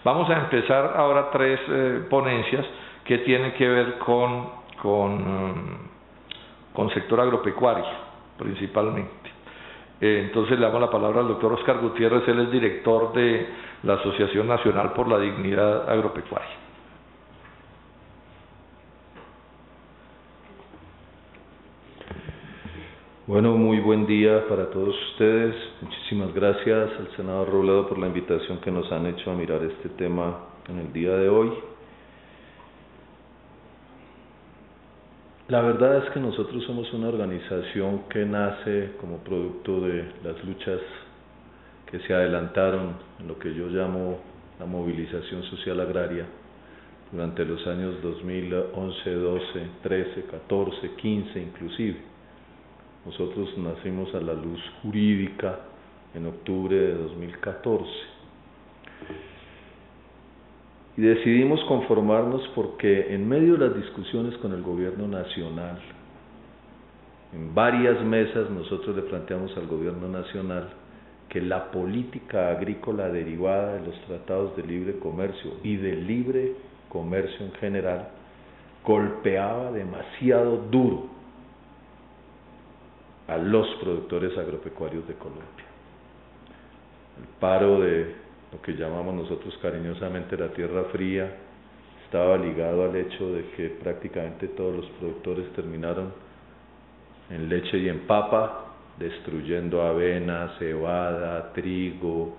Vamos a empezar ahora tres ponencias que tienen que ver con sector agropecuario, principalmente. Entonces le damos la palabra al doctor Oscar Gutiérrez, él es director de la Asociación Nacional por la Dignidad Agropecuaria. Bueno, muy buen día para todos ustedes. Muchísimas gracias al senador Robledo por la invitación que nos han hecho a mirar este tema en el día de hoy. La verdad es que nosotros somos una organización que nace como producto de las luchas que se adelantaron en lo que yo llamo la movilización social agraria durante los años 2011, 12, 13, 14, 15 inclusive. Nosotros nacimos a la luz jurídica en octubre de 2014 y decidimos conformarnos porque en medio de las discusiones con el gobierno nacional, en varias mesas nosotros le planteamos al gobierno nacional que la política agrícola derivada de los tratados de libre comercio y del libre comercio en general golpeaba demasiado duro a los productores agropecuarios de Colombia. El paro de lo que llamamos nosotros cariñosamente la tierra fría estaba ligado al hecho de que prácticamente todos los productores terminaron en leche y en papa, destruyendo avena, cebada, trigo,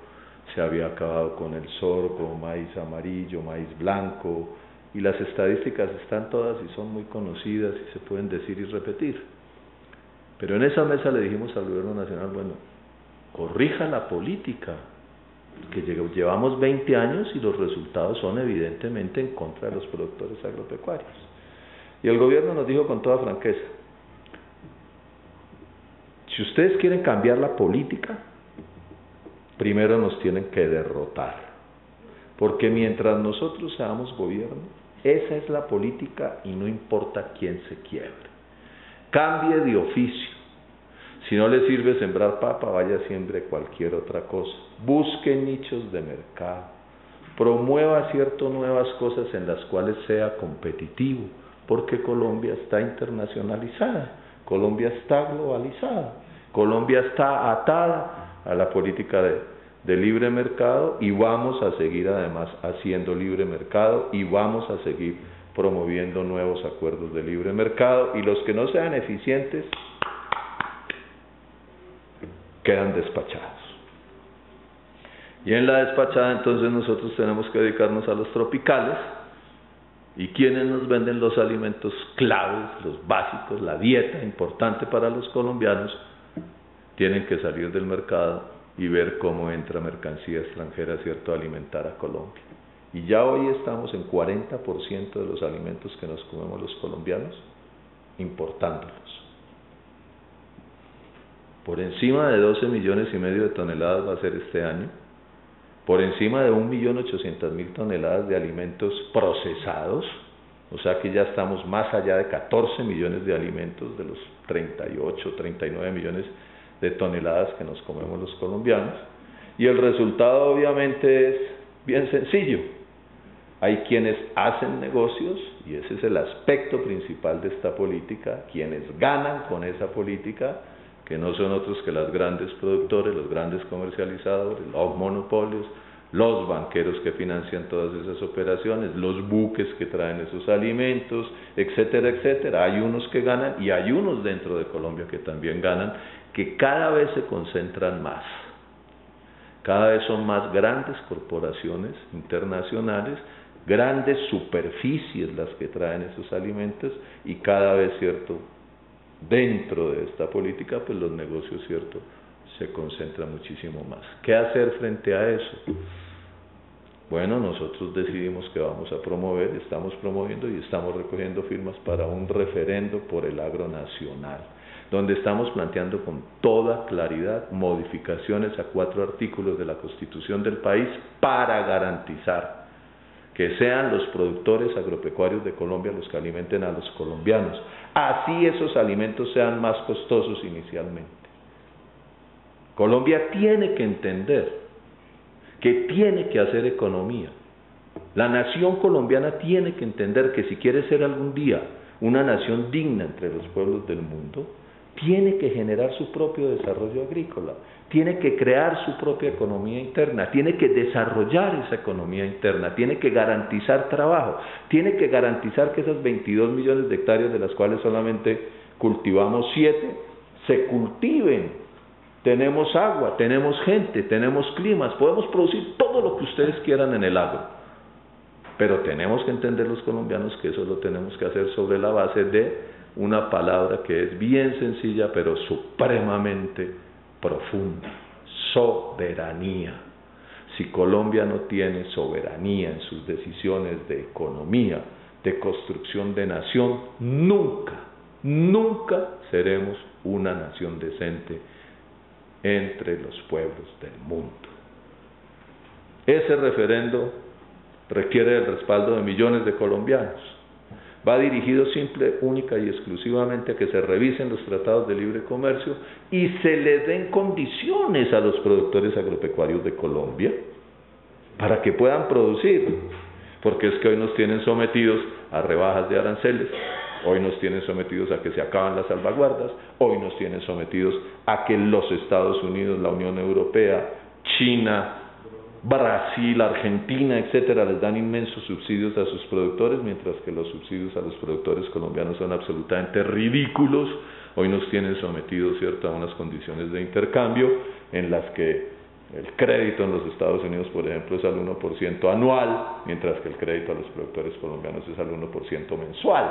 se había acabado con el sorgo, maíz amarillo, maíz blanco, y las estadísticas están todas y son muy conocidas y se pueden decir y repetir. Pero en esa mesa le dijimos al gobierno nacional, bueno, corrija la política, que llevamos 20 años y los resultados son evidentemente en contra de los productores agropecuarios. Y el gobierno nos dijo con toda franqueza, si ustedes quieren cambiar la política, primero nos tienen que derrotar, porque mientras nosotros seamos gobierno, esa es la política y no importa quién se quiebre. Cambie de oficio. Si no le sirve sembrar papa, vaya siembre cualquier otra cosa. Busque nichos de mercado. Promueva ciertas nuevas cosas en las cuales sea competitivo, porque Colombia está internacionalizada, Colombia está globalizada, Colombia está atada a la política de libre mercado y vamos a seguir además haciendo libre mercado y vamos a seguir promoviendo nuevos acuerdos de libre mercado, y los que no sean eficientes quedan despachados. Y en la despachada entonces nosotros tenemos que dedicarnos a los tropicales, y quienes nos venden los alimentos claves, los básicos, la dieta importante para los colombianos, tienen que salir del mercado y ver cómo entra mercancía extranjera, ¿cierto?, a alimentar a Colombia. Y ya hoy estamos en 40% de los alimentos que nos comemos los colombianos, importándolos. Por encima de 12,5 millones de toneladas va a ser este año, por encima de 1.800.000 toneladas de alimentos procesados, o sea que ya estamos más allá de 14 millones de alimentos de los 38, 39 millones de toneladas que nos comemos los colombianos, y el resultado obviamente es bien sencillo. Hay quienes hacen negocios, y ese es el aspecto principal de esta política, quienes ganan con esa política, que no son otros que los grandes productores, los grandes comercializadores, los monopolios, los banqueros que financian todas esas operaciones, los buques que traen esos alimentos, etcétera, etcétera. Hay unos que ganan y hay unos dentro de Colombia que también ganan, que cada vez se concentran más. Cada vez son más grandes corporaciones internacionales, grandes superficies las que traen esos alimentos, y cada vez, ¿cierto?, dentro de esta política, pues los negocios, ¿cierto?, se concentran muchísimo más. ¿Qué hacer frente a eso? Bueno, nosotros decidimos que vamos a promover, estamos promoviendo y estamos recogiendo firmas para un referendo por el agro nacional, donde estamos planteando con toda claridad modificaciones a 4 artículos de la Constitución del país para garantizar que sean los productores agropecuarios de Colombia los que alimenten a los colombianos, así esos alimentos sean más costosos inicialmente. Colombia tiene que entender que tiene que hacer economía, La nación colombiana tiene que entender que si quiere ser algún día una nación digna entre los pueblos del mundo, tiene que generar su propio desarrollo agrícola, tiene que crear su propia economía interna, tiene que desarrollar esa economía interna, tiene que garantizar trabajo, tiene que garantizar que esas 22 millones de hectáreas, de las cuales solamente cultivamos 7, se cultiven. Tenemos agua, tenemos gente, tenemos climas, podemos producir todo lo que ustedes quieran en el agro. Pero tenemos que entender los colombianos que eso lo tenemos que hacer sobre la base de una palabra que es bien sencilla pero supremamente profunda: soberanía. Si Colombia no tiene soberanía en sus decisiones de economía, de construcción de nación, nunca seremos una nación decente entre los pueblos del mundo. Ese referendo requiere el respaldo de millones de colombianos. Va dirigido simple, única y exclusivamente a que se revisen los tratados de libre comercio y se le den condiciones a los productores agropecuarios de Colombia para que puedan producir, porque es que hoy nos tienen sometidos a rebajas de aranceles, hoy nos tienen sometidos a que se acaban las salvaguardas, hoy nos tienen sometidos a que los Estados Unidos, la Unión Europea, China, Brasil, Argentina, etcétera, les dan inmensos subsidios a sus productores, mientras que los subsidios a los productores colombianos son absolutamente ridículos. Hoy nos tienen sometidos, ¿cierto?, a unas condiciones de intercambio en las que el crédito en los Estados Unidos, por ejemplo, es al 1% anual, mientras que el crédito a los productores colombianos es al 1% mensual.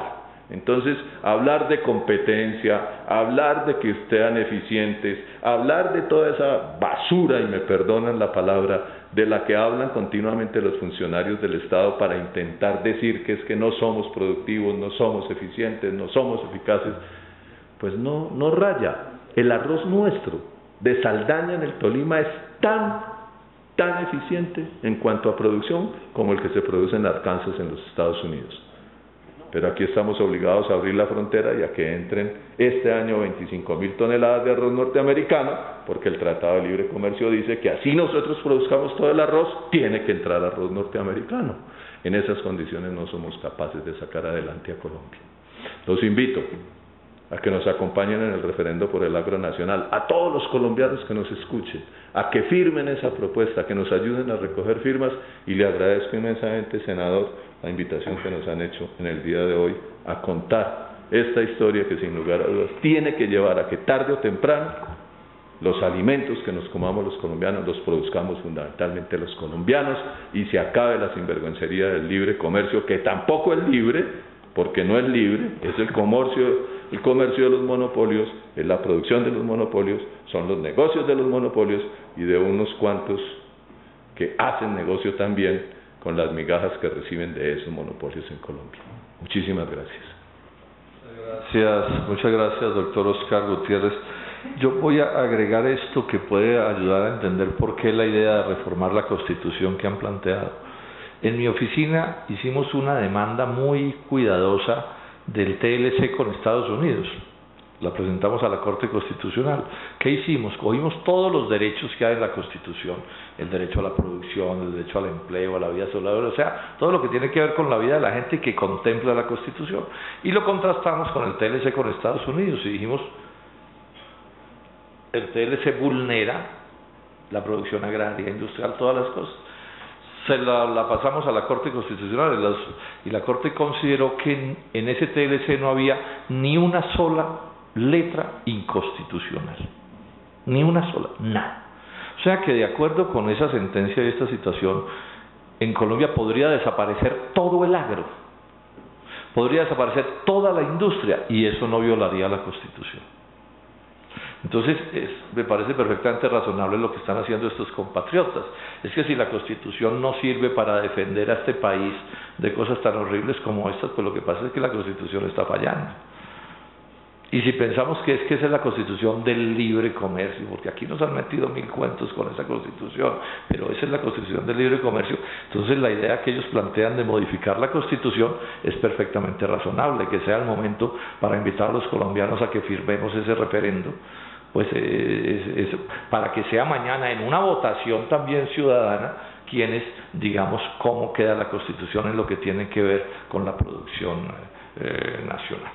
Entonces, hablar de competencia, hablar de que sean eficientes, hablar de toda esa basura, y me perdonan la palabra, de la que hablan continuamente los funcionarios del Estado para intentar decir que es que no somos productivos, no somos eficientes, no somos eficaces, pues no raya. El arroz nuestro de Saldaña en el Tolima es tan eficiente en cuanto a producción como el que se produce en Arkansas en los Estados Unidos. Pero aquí estamos obligados a abrir la frontera y a que entren este año 25.000 toneladas de arroz norteamericano, porque el Tratado de Libre Comercio dice que así nosotros produzcamos todo el arroz, tiene que entrar arroz norteamericano. En esas condiciones no somos capaces de sacar adelante a Colombia. Los invito a que nos acompañen en el referendo por el agro nacional, a todos los colombianos que nos escuchen, a que firmen esa propuesta, que nos ayuden a recoger firmas, y le agradezco inmensamente, senador, la invitación que nos han hecho en el día de hoy a contar esta historia que sin lugar a dudas tiene que llevar a que tarde o temprano los alimentos que nos comamos los colombianos los produzcamos fundamentalmente los colombianos y se acabe la sinvergüencería del libre comercio, que tampoco es libre, porque no es libre, es el comercio de los monopolios, es la producción de los monopolios, son los negocios de los monopolios y de unos cuantos que hacen negocio también con las migajas que reciben de esos monopolios en Colombia. Muchísimas gracias. Muchas gracias, doctor Oscar Gutiérrez. Yo voy a agregar esto que puede ayudar a entender por qué la idea de reformar la Constitución que han planteado. En mi oficina hicimos una demanda muy cuidadosa del TLC con Estados Unidos. La presentamos a la Corte Constitucional. ¿Qué hicimos? Cogimos todos los derechos que hay en la Constitución, el derecho a la producción, el derecho al empleo, a la vida saludable, o sea, todo lo que tiene que ver con la vida de la gente que contempla la Constitución, y lo contrastamos con el TLC con Estados Unidos y dijimos, el TLC vulnera la producción agraria, industrial, todas las cosas. Se la pasamos a la Corte Constitucional y la Corte consideró que en ese TLC no había ni una sola letra inconstitucional, ni una sola, nada. O sea que de acuerdo con esa sentencia y esta situación, en Colombia podría desaparecer todo el agro, podría desaparecer toda la industria, y eso no violaría la Constitución. Entonces, me parece perfectamente razonable lo que están haciendo estos compatriotas. Es que si la Constitución no sirve para defender a este país de cosas tan horribles como estas, pues lo que pasa es que la Constitución está fallando. Y si pensamos que esa es la Constitución del libre comercio, porque aquí nos han metido mil cuentos con esa Constitución, pero esa es la Constitución del libre comercio, entonces la idea que ellos plantean de modificar la Constitución es perfectamente razonable, que sea el momento para invitar a los colombianos a que firmemos ese referendo, pues para que sea mañana en una votación también ciudadana, quienes digamos cómo queda la Constitución en lo que tiene que ver con la producción nacional.